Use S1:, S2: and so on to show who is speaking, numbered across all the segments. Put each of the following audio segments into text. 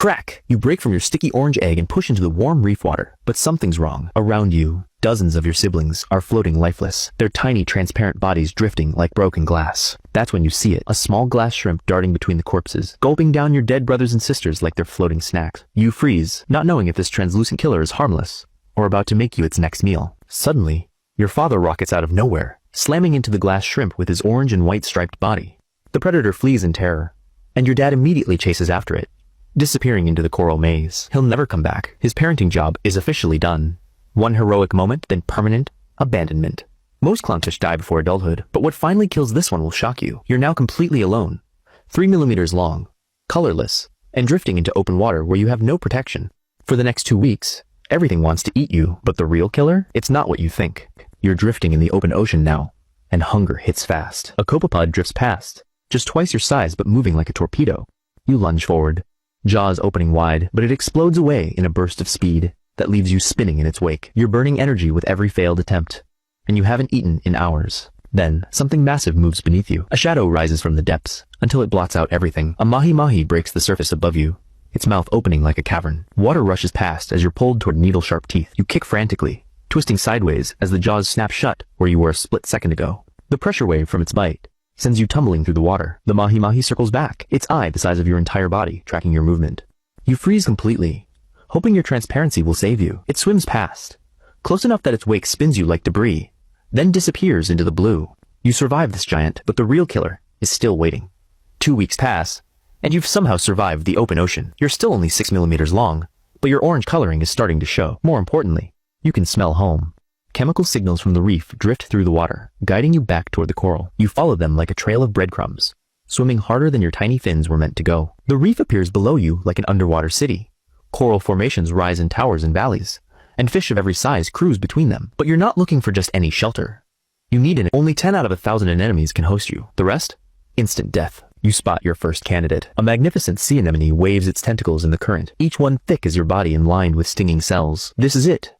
S1: Crack! You break from your sticky orange egg and push into the warm reef water. But something's wrong. Around you, dozens of your siblings are floating lifeless, their tiny transparent bodies drifting like broken glass. That's when you see it, a small glass shrimp darting between the corpses, gulping down your dead brothers and sisters like they're floating snacks. You freeze, not knowing if this translucent killer is harmless, or about to make you its next meal. Suddenly, your father rockets out of nowhere, slamming into the glass shrimp with his orange and white striped body. The predator flees in terror, and your dad immediately chases after it, disappearing into the coral maze. He'll never come back. His parenting job is officially done. One heroic moment, then permanent abandonment. Most clownfish die before adulthood, but what finally kills this one will shock you. You're now completely alone, 3 millimeters long, colorless, and drifting into open water where you have no protection. For the next 2 weeks, everything wants to eat you, but the real killer? It's not what you think. You're drifting in the open ocean now, and hunger hits fast. A copepod drifts past, just twice your size but moving like a torpedo. You lunge forward, jaws opening wide, but it explodes away in a burst of speed that leaves you spinning in its wake. You're burning energy with every failed attempt, and you haven't eaten in hours. Then, something massive moves beneath you. A shadow rises from the depths, until it blots out everything. A mahi-mahi breaks the surface above you, its mouth opening like a cavern. Water rushes past as you're pulled toward needle-sharp teeth. You kick frantically, twisting sideways as the jaws snap shut where you were a split second ago. The pressure wave from its bite sends you tumbling through the water. The mahi-mahi circles back, its eye the size of your entire body, tracking your movement. You freeze completely, hoping your transparency will save you. It swims past, close enough that its wake spins you like debris, then disappears into the blue. You survive this giant, but the real killer is still waiting. 2 weeks pass, and you've somehow survived the open ocean. You're still only 6 millimeters long, but your orange coloring is starting to show. More importantly, you can smell home. Chemical signals from the reef drift through the water, guiding you back toward the coral. You follow them like a trail of breadcrumbs, swimming harder than your tiny fins were meant to go. The reef appears below you like an underwater city. Coral formations rise in towers and valleys, and fish of every size cruise between them. But you're not looking for just any shelter. You need an only 10 out of 1,000 anemones can host you. The rest? Instant death. You spot your first candidate. A magnificent sea anemone waves its tentacles in the current, each one thick as your body and lined with stinging cells. This is it.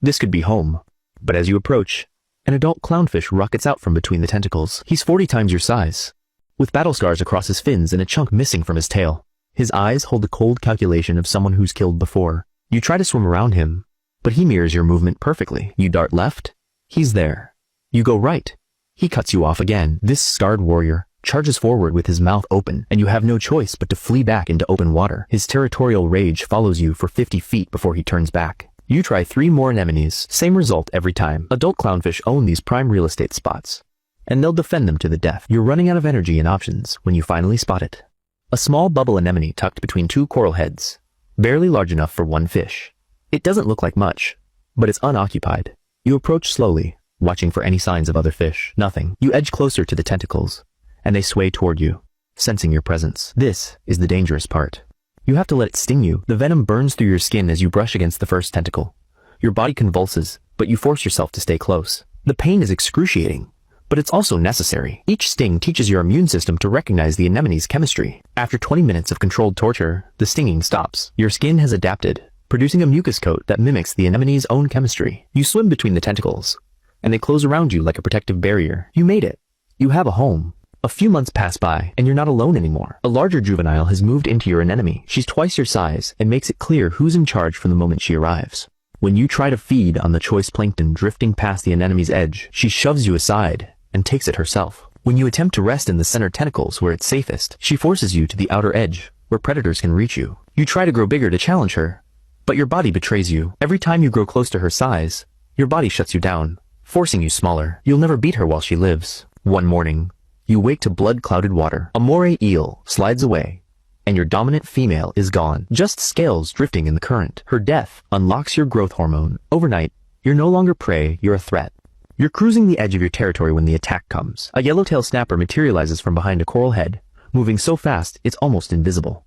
S1: This could be home. But as you approach, an adult clownfish rockets out from between the tentacles. He's 40 times your size, with battle scars across his fins and a chunk missing from his tail. His eyes hold the cold calculation of someone who's killed before. You try to swim around him, but he mirrors your movement perfectly. You dart left, he's there. You go right, he cuts you off again. This scarred warrior charges forward with his mouth open, and you have no choice but to flee back into open water. His territorial rage follows you for 50 feet before he turns back. You try 3 more anemones, same result every time. Adult clownfish own these prime real estate spots, and they'll defend them to the death. You're running out of energy and options when you finally spot it. A small bubble anemone tucked between 2 coral heads, barely large enough for 1 fish. It doesn't look like much, but it's unoccupied. You approach slowly, watching for any signs of other fish. Nothing. You edge closer to the tentacles, and they sway toward you, sensing your presence. This is the dangerous part. You have to let it sting you. The venom burns through your skin as you brush against the first tentacle. Your body convulses, but you force yourself to stay close. The pain is excruciating, but it's also necessary. Each sting teaches your immune system to recognize the anemone's chemistry. After 20 minutes of controlled torture, the stinging stops. Your skin has adapted, producing a mucus coat that mimics the anemone's own chemistry. You swim between the tentacles, and they close around you like a protective barrier. You made it. You have a home. A few months pass by, and you're not alone anymore. A larger juvenile has moved into your anemone. She's twice your size, and makes it clear who's in charge from the moment she arrives. When you try to feed on the choice plankton drifting past the anemone's edge, she shoves you aside and takes it herself. When you attempt to rest in the center tentacles where it's safest, she forces you to the outer edge, where predators can reach you. You try to grow bigger to challenge her, but your body betrays you. Every time you grow close to her size, your body shuts you down, forcing you smaller. You'll never beat her while she lives. One morning, you wake to blood-clouded water. A moray eel slides away, and your dominant female is gone. Just scales drifting in the current. Her death unlocks your growth hormone. Overnight, you're no longer prey, you're a threat. You're cruising the edge of your territory when the attack comes. A yellowtail snapper materializes from behind a coral head, moving so fast it's almost invisible.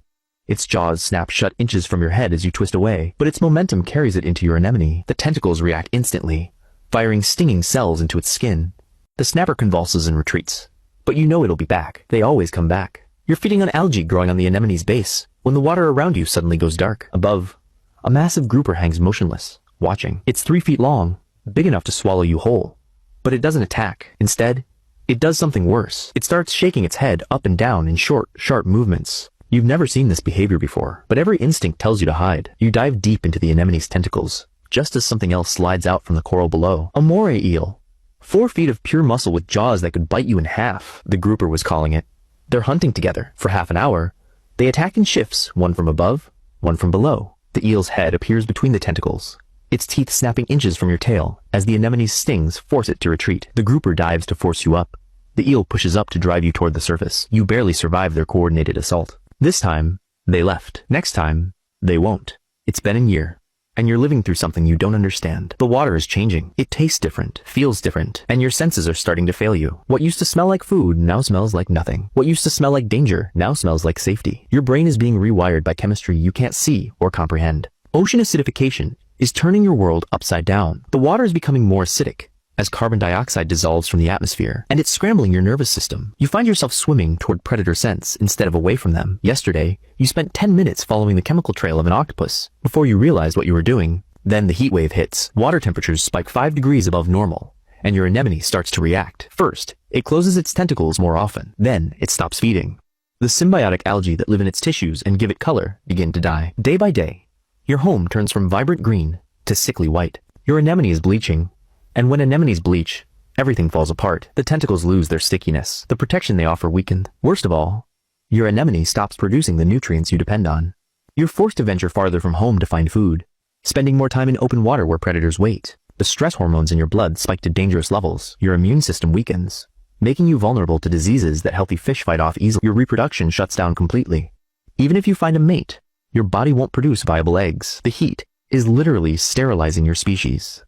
S1: Its jaws snap shut inches from your head as you twist away, but its momentum carries it into your anemone. The tentacles react instantly, firing stinging cells into its skin. The snapper convulses and retreats. But you know it'll be back. They always come back. You're feeding on algae growing on the anemone's base, when the water around you suddenly goes dark. Above, a massive grouper hangs motionless, watching. It's 3 feet long, big enough to swallow you whole. But it doesn't attack. Instead, it does something worse. It starts shaking its head up and down in short, sharp movements, You've never seen this behavior before, but every instinct tells you to hide. You dive deep into the anemone's tentacles, just as something else slides out from the coral below. A moray eel. 4 feet of pure muscle with jaws that could bite you in half, the grouper was calling it. They're hunting together. For half an hour, they attack in shifts, one from above, one from below. The eel's head appears between the tentacles, its teeth snapping inches from your tail as the anemone's stings force it to retreat. The grouper dives to force you up. The eel pushes up to drive you toward the surface. You barely survive their coordinated assault. This time, they left. Next time, they won't. It's been a year, and you're living through something you don't understand. The water is changing. It tastes different, feels different, and your senses are starting to fail you. What used to smell like food now smells like nothing. What used to smell like danger now smells like safety. Your brain is being rewired by chemistry you can't see or comprehend. Ocean acidification is turning your world upside down. The water is becoming more acidic as carbon dioxide dissolves from the atmosphere, and it's scrambling your nervous system. You find yourself swimming toward predator scents instead of away from them. Yesterday, you spent 10 minutes following the chemical trail of an octopus before you realized what you were doing. Then the heat wave hits. Water temperatures spike 5 degrees above normal, and your anemone starts to react. First, it closes its tentacles more often. Then, it stops feeding. The symbiotic algae that live in its tissues and give it color begin to die. Day by day, your home turns from vibrant green to sickly white. Your anemone is bleaching. And when anemones bleach, everything falls apart. The tentacles lose their stickiness. The protection they offer weakened. Worst of all, your anemone stops producing the nutrients you depend on. You're forced to venture farther from home to find food, spending more time in open water where predators wait. The stress hormones in your blood spike to dangerous levels. Your immune system weakens, making you vulnerable to diseases that healthy fish fight off easily. Your reproduction shuts down completely. Even if you find a mate, your body won't produce viable eggs. The heat is literally sterilizing your species.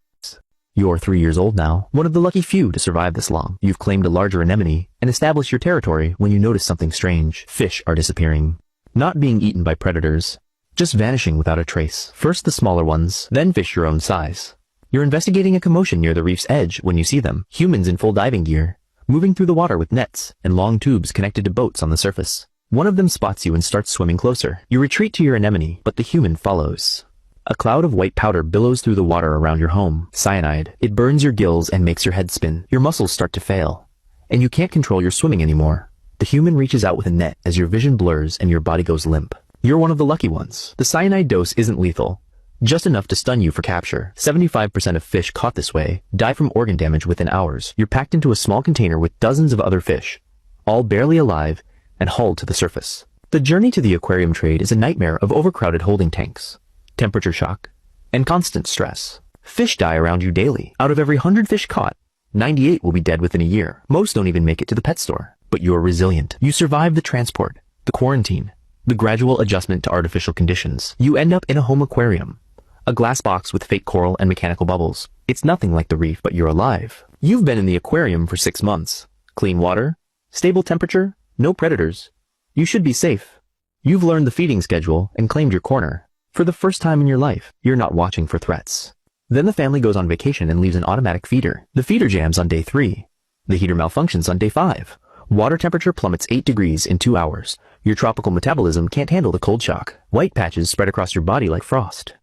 S1: You're 3 years old now, one of the lucky few to survive this long. You've claimed a larger anemone and established your territory when you notice something strange. Fish are disappearing. Not being eaten by predators, just vanishing without a trace. First the smaller ones, then fish your own size. You're investigating a commotion near the reef's edge when you see them. Humans in full diving gear, moving through the water with nets and long tubes connected to boats on the surface. One of them spots you and starts swimming closer. You retreat to your anemone, but the human follows. A cloud of white powder billows through the water around your home. Cyanide. It burns your gills and makes your head spin. Your muscles start to fail, and you can't control your swimming anymore. The human reaches out with a net as your vision blurs and your body goes limp. You're one of the lucky ones. The cyanide dose isn't lethal, just enough to stun you for capture. 75% of fish caught this way die from organ damage within hours. You're packed into a small container with dozens of other fish, all barely alive, and hauled to the surface. The journey to the aquarium trade is a nightmare of overcrowded holding tanks, temperature shock, and constant stress. Fish die around you daily. Out of every 100 fish caught, 98 will be dead within a year. Most don't even make it to the pet store. But you're resilient. You survive the transport, the quarantine, the gradual adjustment to artificial conditions. You end up in a home aquarium, a glass box with fake coral and mechanical bubbles. It's nothing like the reef, but you're alive. You've been in the aquarium for 6 months. Clean water, stable temperature, no predators. You should be safe. You've learned the feeding schedule and claimed your corner. For the first time in your life, you're not watching for threats. Then the family goes on vacation and leaves an automatic feeder. The feeder jams on day 3. The heater malfunctions on day 5. Water temperature plummets 8 degrees in 2 hours. Your tropical metabolism can't handle the cold shock. White patches spread across your body like frost.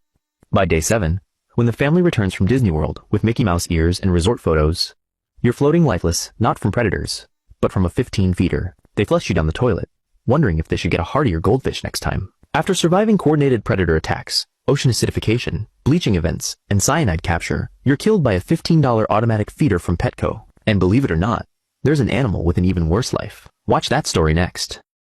S1: By day 7, when the family returns from Disney World with Mickey Mouse ears and resort photos, you're floating lifeless, not from predators, but from a 15-feeder. They flush you down the toilet, wondering if they should get a heartier goldfish next time. After surviving coordinated predator attacks, ocean acidification, bleaching events, and cyanide capture, you're killed by a $15 automatic feeder from Petco. And believe it or not, there's an animal with an even worse life. Watch that story next.